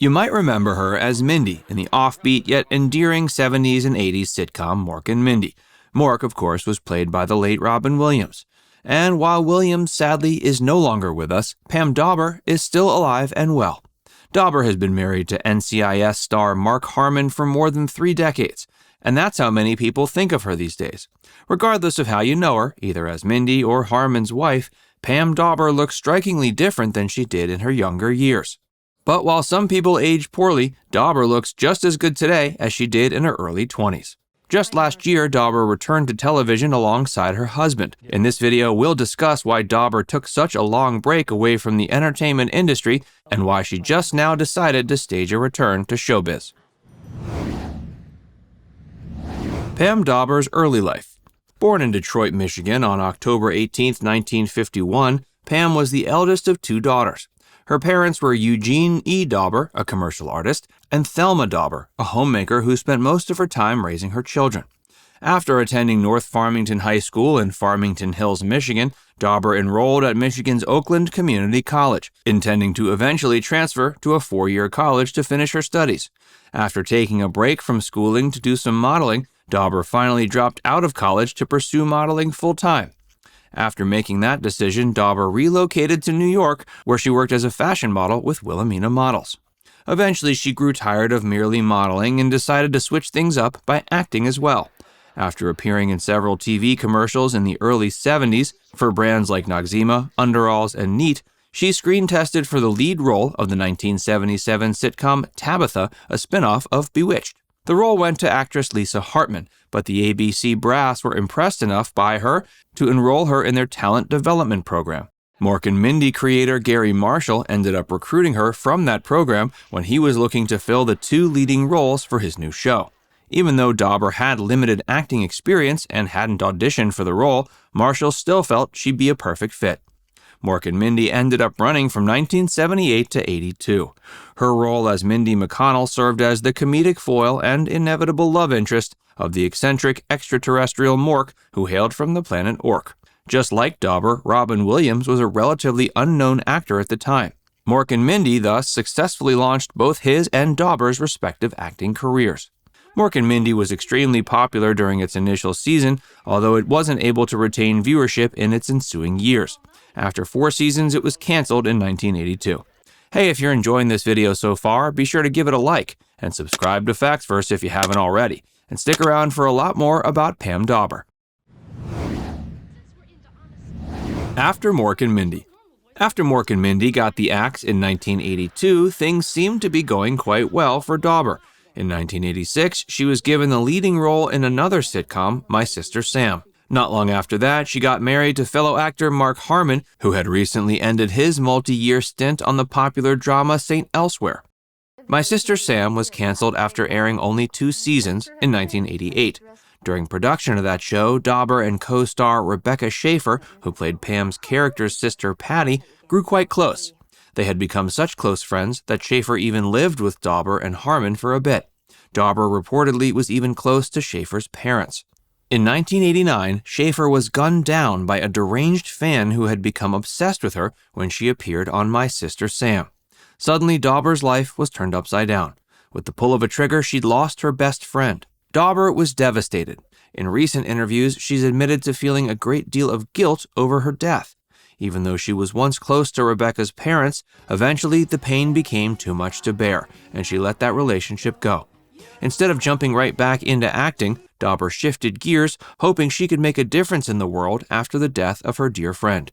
You might remember her as Mindy in the offbeat yet endearing 70s and 80s sitcom Mork and Mindy. Mork, of course, was played by the late Robin Williams. And while Williams sadly is no longer with us, Pam Dawber is still alive and well. Dawber has been married to NCIS star Mark Harmon for more than 3 decades, and that's how many people think of her these days. Regardless of how you know her, either as Mindy or Harmon's wife, Pam Dawber looks strikingly different than she did in her younger years. But while some people age poorly, Dawber looks just as good today as she did in her early 20s. Just last year, Dawber returned to television alongside her husband. In this video, we'll discuss why Dawber took such a long break away from the entertainment industry and why she just now decided to stage a return to showbiz. Pam Dawber's early life. Born in Detroit, Michigan on October 18, 1951, Pam was the eldest of 2 daughters. Her parents were Eugene E. Dawber, a commercial artist, and Thelma Dawber, a homemaker who spent most of her time raising her children. After attending North Farmington High School in Farmington Hills, Michigan, Dawber enrolled at Michigan's Oakland Community College, intending to eventually transfer to a 4-year college to finish her studies. After taking a break from schooling to do some modeling, Dawber finally dropped out of college to pursue modeling full-time. After making that decision, Dawber relocated to New York, where she worked as a fashion model with Wilhelmina Models. Eventually, she grew tired of merely modeling and decided to switch things up by acting as well. After appearing in several TV commercials in the early 70s for brands like Noxzema, Underalls, and Neat, she screen tested for the lead role of the 1977 sitcom Tabitha, a spin-off of Bewitched. The role went to actress Lisa Hartman, but the ABC brass were impressed enough by her to enroll her in their talent development program. Mork and Mindy creator Gary Marshall ended up recruiting her from that program when he was looking to fill the 2 leading roles for his new show. Even though Dawber had limited acting experience and hadn't auditioned for the role, Marshall still felt she'd be a perfect fit. Mork and Mindy ended up running from 1978 to 82. Her role as Mindy McConnell served as the comedic foil and inevitable love interest of the eccentric extraterrestrial Mork, who hailed from the planet Ork. Just like Dawber, Robin Williams was a relatively unknown actor at the time. Mork and Mindy thus successfully launched both his and Dawber's respective acting careers. Mork and Mindy was extremely popular during its initial season, although it wasn't able to retain viewership in its ensuing years. After 4 seasons, it was canceled in 1982. Hey, if you're enjoying this video so far, be sure to give it a like and subscribe to Factsverse if you haven't already. And stick around for a lot more about Pam Dawber. After Mork and Mindy. After Mork and Mindy got the axe in 1982, things seemed to be going quite well for Dawber. In 1986, she was given the leading role in another sitcom, My Sister Sam. Not long after that, she got married to fellow actor Mark Harmon, who had recently ended his multi-year stint on the popular drama St. Elsewhere. My Sister Sam was canceled after airing only 2 seasons in 1988. During production of that show, Dawber and co-star Rebecca Schaefer, who played Pam's character's sister Patty, grew quite close. They had become such close friends that Schaefer even lived with Dawber and Harmon for a bit. Dawber reportedly was even close to Schaefer's parents. In 1989, Schaefer was gunned down by a deranged fan who had become obsessed with her when she appeared on My Sister Sam. Suddenly, Dawber's life was turned upside down. With the pull of a trigger, she'd lost her best friend. Dawber was devastated. In recent interviews, she's admitted to feeling a great deal of guilt over her death. Even though she was once close to Rebecca's parents, eventually the pain became too much to bear, and she let that relationship go. Instead of jumping right back into acting, Dawber shifted gears, hoping she could make a difference in the world after the death of her dear friend.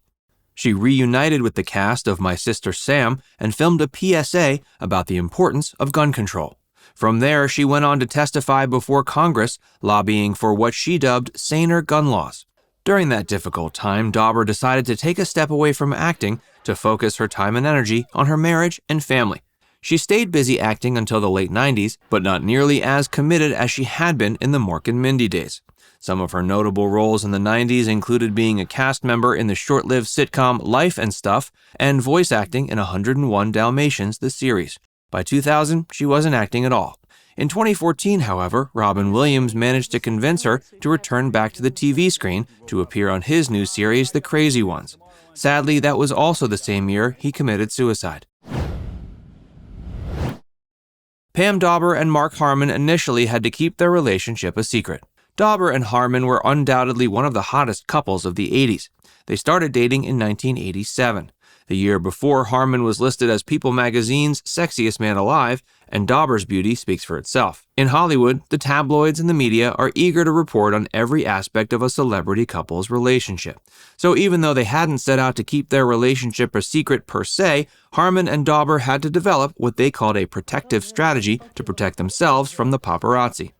She reunited with the cast of My Sister Sam and filmed a PSA about the importance of gun control. From there, she went on to testify before Congress, lobbying for what she dubbed saner gun laws. During that difficult time, Dawber decided to take a step away from acting to focus her time and energy on her marriage and family. She stayed busy acting until the late 90s, but not nearly as committed as she had been in the Mork and Mindy days. Some of her notable roles in the 90s included being a cast member in the short-lived sitcom Life and Stuff and voice acting in 101 Dalmatians, the series. By 2000, she wasn't acting at all. In 2014, however, Robin Williams managed to convince her to return back to the TV screen to appear on his new series, The Crazy Ones. Sadly, that was also the same year he committed suicide. Pam Dawber and Mark Harmon initially had to keep their relationship a secret. Dawber and Harmon were undoubtedly one of the hottest couples of the 80s. They started dating in 1987. The year before, Harmon was listed as People magazine's sexiest man alive, and Dawber's beauty speaks for itself. In Hollywood, the tabloids and the media are eager to report on every aspect of a celebrity couple's relationship. So even though they hadn't set out to keep their relationship a secret per se, Harmon and Dawber had to develop what they called a protective strategy to protect themselves from the paparazzi.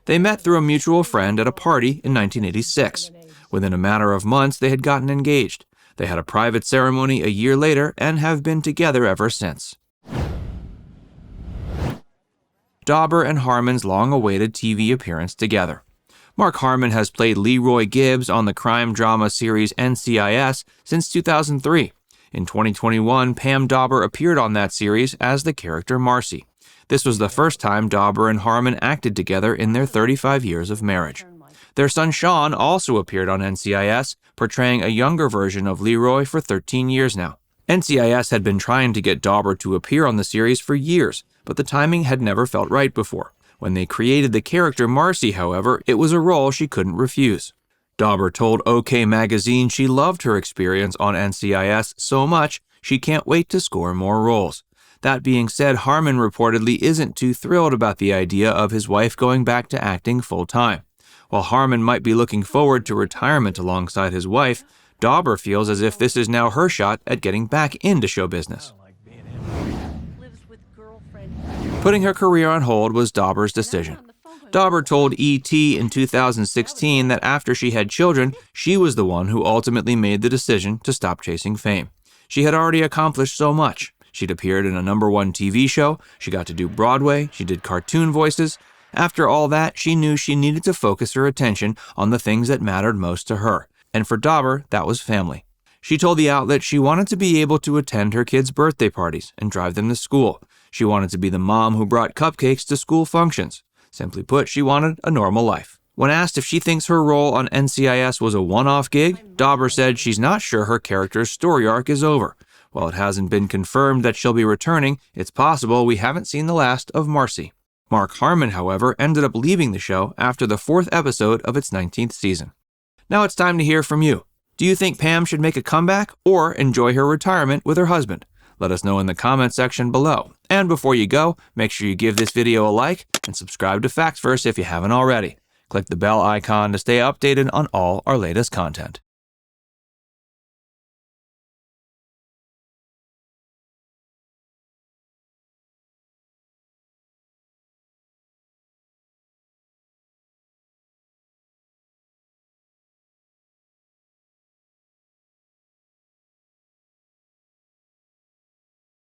They met through a mutual friend at a party in 1986. Within a matter of months, they had gotten engaged. They had a private ceremony a year later and have been together ever since. Dawber and Harmon's long-awaited TV appearance together. Mark Harmon has played Leroy Gibbs on the crime drama series NCIS since 2003. In 2021, Pam Dawber appeared on that series as the character Marcy. This was the first time Dawber and Harmon acted together in their 35 years of marriage. Their son Sean also appeared on NCIS, portraying a younger version of Leroy for 13 years now. NCIS had been trying to get Dawber to appear on the series for years, but the timing had never felt right before. When they created the character Marcy, however, it was a role she couldn't refuse. Dawber told OK Magazine she loved her experience on NCIS so much she can't wait to score more roles. That being said, Harmon reportedly isn't too thrilled about the idea of his wife going back to acting full-time. While Harmon might be looking forward to retirement alongside his wife, Dawber feels as if this is now her shot at getting back into show business. Putting her career on hold was Dawber's decision. Dawber told E.T. in 2016 that after she had children, she was the one who ultimately made the decision to stop chasing fame. She had already accomplished so much. She'd appeared in a #1 TV show, she got to do Broadway, she did cartoon voices. After all that, she knew she needed to focus her attention on the things that mattered most to her. And for Dawber, that was family. She told the outlet she wanted to be able to attend her kids' birthday parties and drive them to school. She wanted to be the mom who brought cupcakes to school functions. Simply put, she wanted a normal life. When asked if she thinks her role on NCIS was a one-off gig, Dawber said she's not sure her character's story arc is over. While it hasn't been confirmed that she'll be returning, it's possible we haven't seen the last of Marcy. Mark Harmon, however, ended up leaving the show after the 4th episode of its 19th season. Now it's time to hear from you. Do you think Pam should make a comeback or enjoy her retirement with her husband? Let us know in the comment section below. And before you go, make sure you give this video a like and subscribe to Facts Verse if you haven't already. Click the bell icon to stay updated on all our latest content.